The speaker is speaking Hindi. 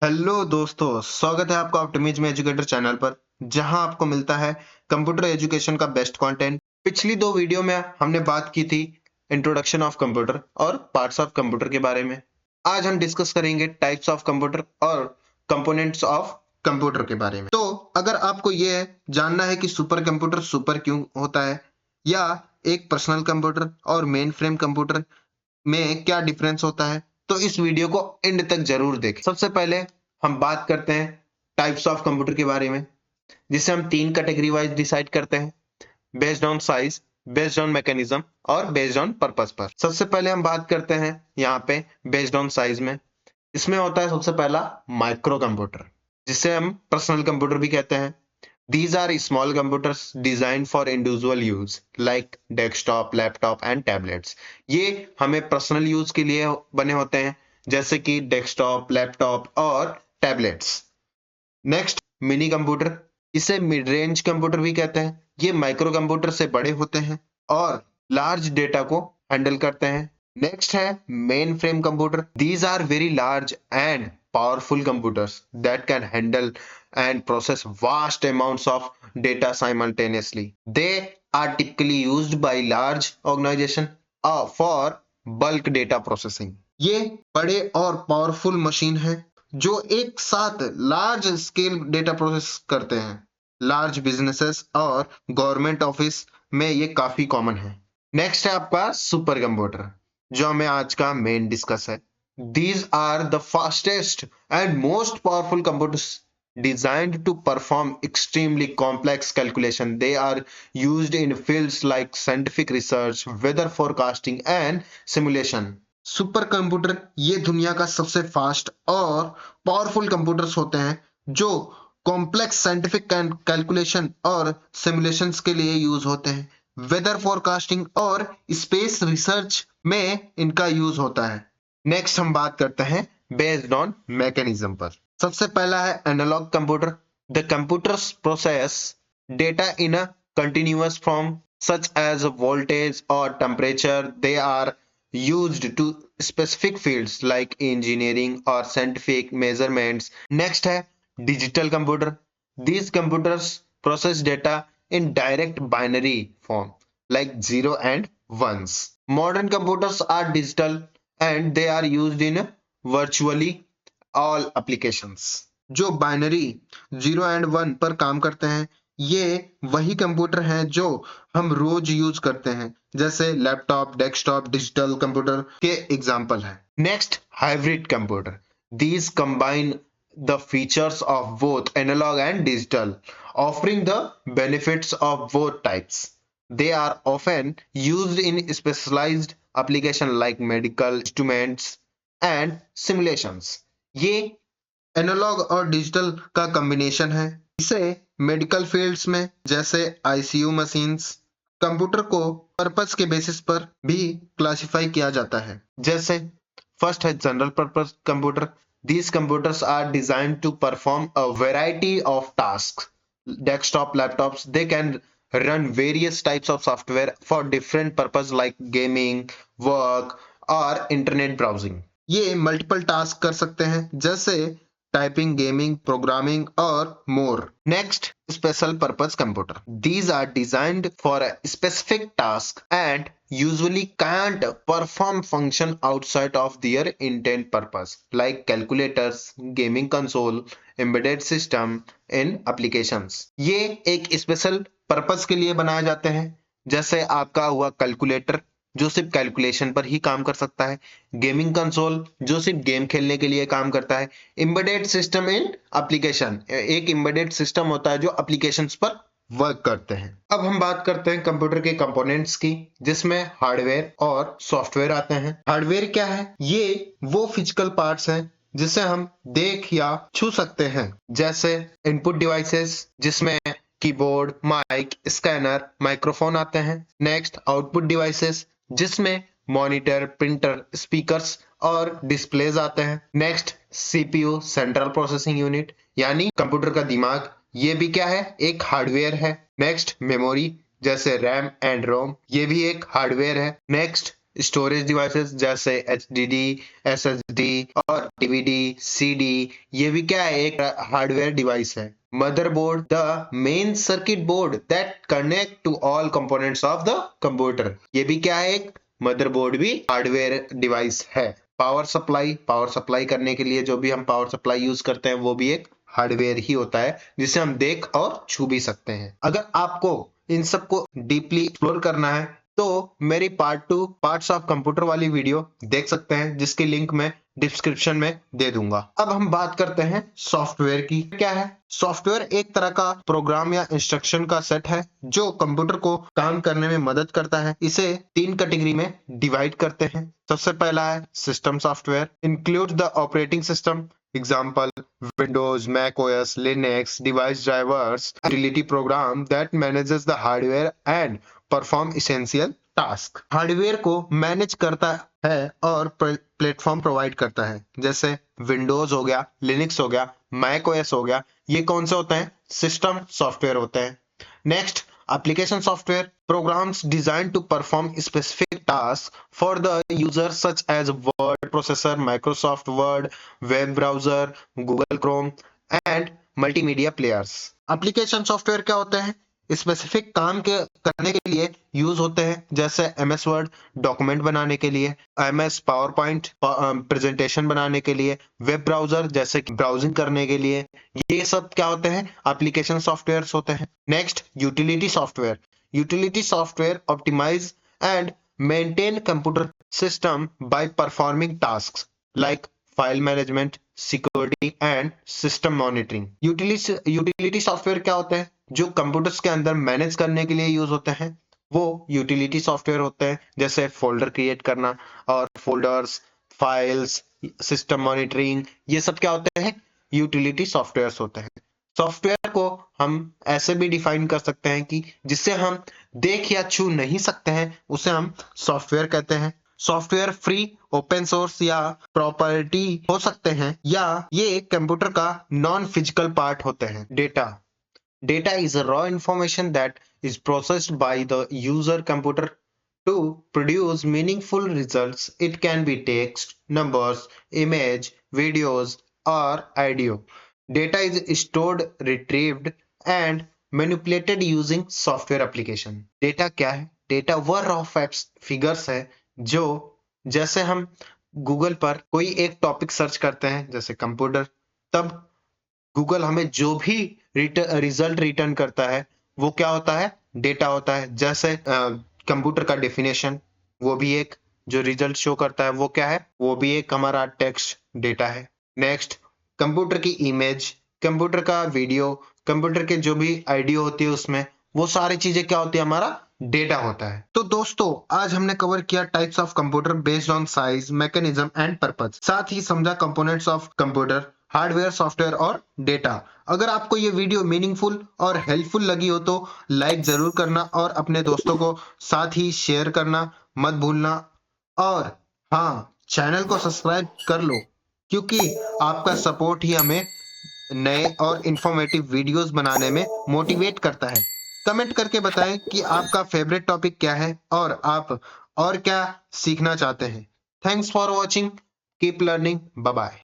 हेलो दोस्तों, स्वागत है आपका ऑप्टिमिज में एजुकेटर चैनल पर, जहां आपको मिलता है कंप्यूटर एजुकेशन का बेस्ट कंटेंट। पिछली दो वीडियो में हमने बात की थी इंट्रोडक्शन ऑफ कंप्यूटर और पार्ट्स ऑफ कंप्यूटर के बारे में। आज हम डिस्कस करेंगे टाइप्स ऑफ कंप्यूटर और कंपोनेंट्स ऑफ कंप्यूटर के बारे में। तो अगर आपको ये जानना है कि सुपर कंप्यूटर सुपर क्यों होता है, या एक पर्सनल कंप्यूटर और मेन फ्रेम कंप्यूटर में क्या डिफरेंस होता है, तो इस वीडियो को एंड तक जरूर देखें। सबसे पहले हम बात करते हैं टाइप्स ऑफ कंप्यूटर के बारे में, जिसे हम तीन कैटेगरी वाइज डिसाइड करते हैं, based on size, based on mechanism और बेस्ड ऑन पर्पस पर। सबसे पहले हम बात करते हैं यहाँ पे बेस्ड ऑन साइज में। इसमें होता है सबसे पहला माइक्रो कंप्यूटर, जिसे हम पर्सनल कंप्यूटर भी कहते हैं। These are small computers designed for individual use like desktop, laptop and tablets. ये हमें पर्सनल यूज के लिए बने होते हैं, जैसे कि डेस्कटॉप, लैपटॉप और टैबलेट्स। नेक्स्ट, मिनी कंप्यूटर, इसे मिड रेंज कंप्यूटर भी कहते हैं। ये माइक्रो कंप्यूटर से बड़े होते हैं और लार्ज डेटा को हैंडल करते हैं। नेक्स्ट है mainframe computer. These are very large and powerful computers that can handle and process vast amounts of data simultaneously. They are typically used by large organization for bulk data processing. ये बड़े और पावरफुल मशीन है जो एक साथ लार्ज स्केल डेटा प्रोसेस करते हैं। लार्ज बिजनेसेस और गवर्नमेंट ऑफिस में ये काफी कॉमन है। नेक्स्ट है आपका सुपर कंप्यूटर, जो हमें आज का मेन डिस्कस है। These are the fastest and most powerful computers designed to perform extremely complex calculation. They are used in fields like scientific research, weather forecasting and simulation. Super computer ये दुनिया का सबसे फास्ट और पावरफुल कंप्यूटर्स होते हैं जो कॉम्प्लेक्स साइंटिफिक कैलकुलेशन और सिमुलेशंस के लिए यूज होते हैं। वेदर फोरकास्टिंग और स्पेस रिसर्च में इनका यूज होता है। नेक्स्ट हम बात करते हैं बेस्ड ऑन मैकेनिज्म पर। सबसे पहला है analog computer. The computers process data in a continuous form such as voltage और temperature. They are used to specific fields like engineering or scientific measurements. Next है digital computer. These computers process data in direct binary form like 0 and 1s. Modern computers are digital and they are used in virtually all applications. जो बाइनरी 0 एंड 1 पर काम करते हैं, ये वही कंप्यूटर हैं जो हम रोज यूज करते हैं, जैसे लैपटॉप, डेस्कटॉप, डिजिटल कंप्यूटर के एग्जाम्पल है। Next, hybrid computer. These combine the features of both analog and digital, offering the benefits of both types. They are often used in specialized applications like medical instruments and simulations. ये एनालॉग और डिजिटल का कॉम्बिनेशन है। इसे मेडिकल फील्ड्स में, जैसे आईसीयू मशीन्स, कंप्यूटर को पर्पस के बेसिस पर भी क्लासिफाई किया जाता है। जैसे फर्स्ट है general purpose computer. These computers are designed to perform a variety of tasks. Desktop laptops, they can run various types of software for different purposes like gaming, work or internet browsing. ये मल्टीपल टास्क कर सकते हैं, जैसे टाइपिंग, गेमिंग, प्रोग्रामिंग और more. Next, special purpose computer. These are designed for a specific task and usually can't perform function outside of their intent purpose, like calculators, gaming console, embedded system in applications. ये एक स्पेशल पर्पस के लिए बनाए जाते हैं, जैसे आपका हुआ कैलकुलेटर, जो सिर्फ कैलकुलेशन पर ही काम कर सकता है। गेमिंग कंसोल, जो सिर्फ गेम खेलने के लिए काम करता है। एम्बेडेड सिस्टम इन एप्लीकेशन, एक एम्बेडेड सिस्टम होता है जो एप्लीकेशंस पर वर्क करते हैं। अब हम बात करते हैं कंप्यूटर के कंपोनेंट्स की, जिसमें हार्डवेयर और सॉफ्टवेयर आते हैं। हार्डवेयर क्या है? ये वो फिजिकल पार्ट्स हैं जिसे हम देख या छू सकते हैं, जैसे इनपुट डिवाइसेस, जिसमें कीबोर्ड, माइक, स्कैनर, माइक्रोफोन आते हैं। नेक्स्ट, आउटपुट डिवाइसेस, जिसमें मॉनिटर, प्रिंटर, स्पीकर्स और डिस्प्लेज आते हैं। Next, CPU, central processing unit, यानी कंप्यूटर का दिमाग, ये भी क्या है? एक हार्डवेयर है। नेक्स्ट, मेमोरी, जैसे रैम एंड रोम, ये भी एक हार्डवेयर है। नेक्स्ट, स्टोरेज डिवाइसेस जैसे HDD, SSD और DVD, CD, ये भी क्या है, एक हार्डवेयर डिवाइस है। Motherboard, the main circuit board that connect to all components of the computer, ये भी क्या है, एक मदरबोर्ड भी हार्डवेयर डिवाइस है। पावर सप्लाई करने के लिए जो भी हम पावर सप्लाई यूज करते हैं वो भी एक हार्डवेयर ही होता है, जिसे हम देख और छू भी सकते हैं। अगर आपको इन सबको डीपली एक्सप्लोर करना है तो मेरी पार्ट 2 पार्ट्स ऑफ कंप्यूटर वाली वीडियो देख सकते हैं, जिसकी लिंक मैं डिस्क्रिप्शन में दे दूंगा। अब हम बात करते हैं सॉफ्टवेयर की। क्या है सॉफ्टवेयर? एक तरह का प्रोग्राम या इंस्ट्रक्शन का सेट है जो कंप्यूटर को काम करने में मदद करता है। इसे 3 कैटेगरी में डिवाइड करते हैं। सबसे पहला है system software, include the operating system, example Windows, Mac OS, Linux, device drivers, utility program that manages the hardware and perform essential task। Hardware को मैनेज करता है और प्लेटफॉर्म प्रोवाइड करता है, जैसे विंडोज हो गया, लिनक्स हो गया, मैक ओएस हो गया। ये कौन से होते हैं? सिस्टम सॉफ्टवेयर होते हैं। Next, application software, programs designed to perform specific tasks for the user such as word processor, Microsoft Word, web browser, Google Chrome and multimedia players। Application software क्या होते हैं? स्पेसिफिक काम के करने के लिए यूज होते हैं, जैसे MS वर्ड डॉक्यूमेंट बनाने के लिए, MS पावर पॉइंट प्रेजेंटेशन बनाने के लिए, वेब ब्राउजर जैसे कि ब्राउजिंग करने के लिए। ये सब क्या होते हैं? एप्लीकेशन सॉफ्टवेयर होते हैं। Next, utility software. Utility software optimize and maintain computer system by performing tasks like file management, security and system monitoring। Utility software क्या होते हैं? जो कंप्यूटर्स के अंदर मैनेज करने के लिए यूज होते हैं वो यूटिलिटी सॉफ्टवेयर होते हैं, जैसे फोल्डर क्रिएट करना और फोल्डर्स, फाइल्स, सिस्टम मॉनिटरिंग, ये सब क्या होते हैं? यूटिलिटी सॉफ्टवेयर्स होते हैं। सॉफ्टवेयर को हम ऐसे भी डिफाइन कर सकते हैं कि जिसे हम देख या छू नहीं सकते हैं उसे हम सॉफ्टवेयर कहते हैं। सॉफ्टवेयर फ्री, ओपन सोर्स या प्रॉपर्टी हो सकते हैं, या ये कंप्यूटर का नॉन फिजिकल पार्ट होते हैं। Data is a raw information that is processed by the user computer to produce meaningful results. It can be text, numbers, image, videos or audio. Data is stored, retrieved and manipulated using software application। Data क्या है? डेटा वह रॉ फैक्ट्स फिगर्स है जो, जैसे हम गूगल पर कोई एक टॉपिक सर्च करते हैं जैसे कंप्यूटर, तब गूगल हमें जो भी रिजल्ट रिटर्न करता है वो क्या होता है? डेटा होता है। जैसे कंप्यूटर का डेफिनेशन, वो भी एक जो रिजल्ट शो करता है वो क्या है? वो भी एक हमारा टेक्स्ट डेटा है। नेक्स्ट, कंप्यूटर की इमेज, कंप्यूटर का वीडियो, कंप्यूटर के जो भी आइडियो होती है उसमें, वो सारी चीजें क्या होती है? हमारा डेटा होता है। तो दोस्तों आज हमने कवर किया types of computer based on size, mechanism and purpose. साथ ही समझा components of computer, hardware, software और डेटा। अगर आपको ये वीडियो मीनिंगफुल और हेल्पफुल लगी हो तो लाइक जरूर करना और अपने दोस्तों को साथ ही शेयर करना मत भूलना। और हाँ, चैनल को सब्सक्राइब कर लो, क्योंकि आपका सपोर्ट ही हमें नए और इंफॉर्मेटिव वीडियोस बनाने में मोटिवेट करता है। कमेंट करके बताएं कि आपका फेवरेट टॉपिक क्या है और आप और क्या सीखना चाहते हैं। Thanks for watching, keep learning, bye bye.